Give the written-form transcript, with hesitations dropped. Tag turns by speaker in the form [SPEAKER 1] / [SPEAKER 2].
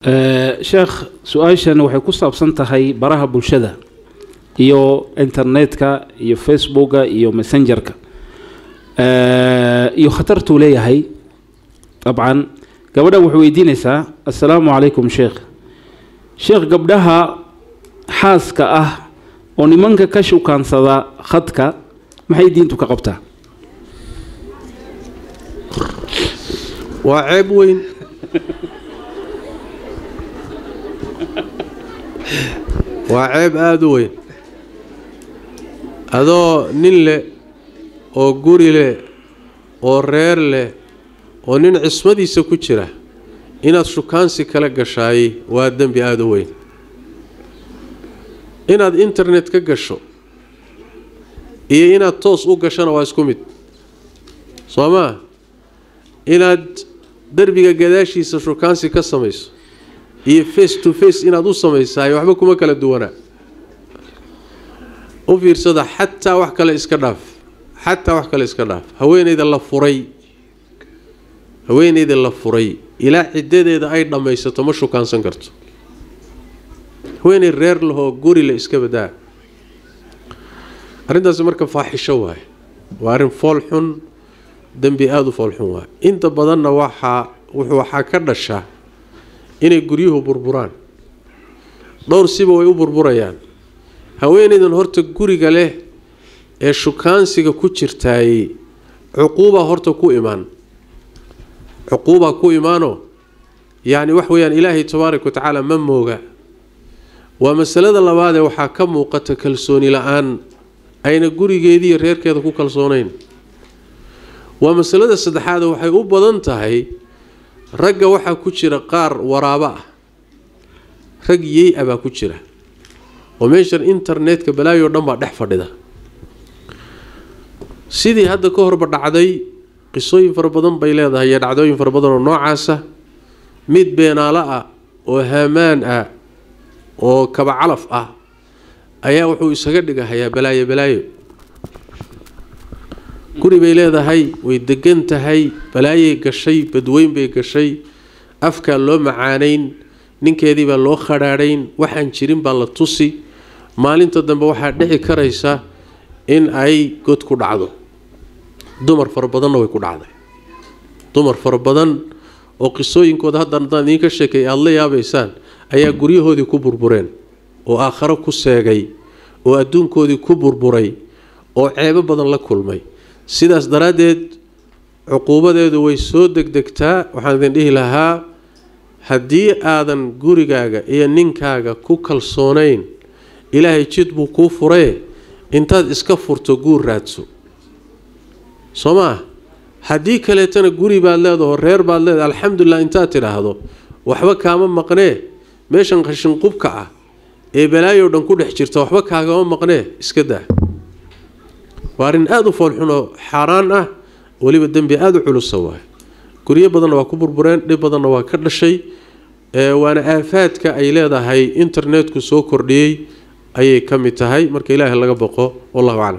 [SPEAKER 1] sheekh su'aashan waxay ku saabsan tahay baraha bulshada iyo internetka iyo facebooka iyo messengerka iyo khatartu leeyahay طبعا gabadha wuxuu weydiinaysaa assalaamu calaykum sheekh gabdhaha xaaska ah oo nimanka ka shukaansada khadka maxay diintu ka qabtaa
[SPEAKER 2] waa ceeb weyn waa ceeb aad u weyn adoo nin leh oo guri leh oo reer leh oo nin cismadiisa ku jira inaad shukaansi kala gashaay waa dembi aad u weyn inaad internet ka gasho iyo inaad toos u gashana waa isku mid soo maa inaad derbiga gadaashiisa shukaansi ka samayso iyo face to face inaad u samaysaay waxba kuma kala duwana u fiirsada xataa wax kale iska dhaaf haweeneyda la furay ilaa ciddadeeda ay dhammaysato ma shukaansan karto haweeney reer lahoo guri la iska badaa arrintaasi marka faaxisho waaye waa arrin fool xun dembi aada u fool xun waaye inta badanna waxaa ka dhasha inay guryuhu burburaan dhowr siba way u burburayaan haweeneydan horta guriga leh ee shukaansiga ku jirtaay cuquubaa horta ku imaanoo yacni wax weeyaan ilaahay tabaaraka wa tacaala ma mooga waa masalada labaadee waxaa ka muuqata kalsooni la-aan ayna gurigeedii iyo reerkeeda ku kalsoonayn waa masalada saddexaade waxay u badan tahay ragga waxaa ku jira qaar waraabo ah rag yey-a baa ku jira oo meeshan internetka balaayoo dhan baa dhex fadhida sidii hadda ka horba dhacday qisooyin fara badan bay leedahay iyo dhacdooyin fara badan oo noocaasa mid beenaalo ah oo haamaan ah oo kaba calaf ah ayaa wuxuu isaga dhigahayaa balaayo guri bay leedahay way degan tahay balaayay gashay badweyn bay gashay afkaa loo macaanayn ninkeedii baa loo khadhaadhayn waxaan jirin baa la tusi maalinta dambe waxaa dhici karaysa in ay god ku dhacdo dumar fara badanna way ku dhacday dumar fara badan oo qisooyinkooda haddaan idiinka sheekay aada la yaabaysaan ayaa guryahoodii ku burbureen oo aakharo ku seegay oo adduunkoodii ku burburay oo ceebo badan la kulmay sidaas daraaddeed cuquubadeedu way soo degdegtaa waxaan idin dhihi lahaa haddii aadan gurigaaga iyo ninkaaga ku kalsoonayn ilaahay jid buu kuu furee intaad iska furto guur raadso soo maa haddii kaleetana guri baad leedaho reer baad leedahay alxamdulilah intaad tidhaahdo waxba kaama maqnee meeshan qashinqubka ah ee balaayow dhan ku dhex jirta waxba kaagama maqnee iska daa waa arrin aada u foolxunoo xaaraan ah weliba dembi aada u culusa waaye guryo badanna waa ku burbureen dhib badanna waa ka dhashay waana aafaadka ay leedahay internetku soo kordhiyey ayay ka mid tahay marka ilaahay laga boqo wallahu aclam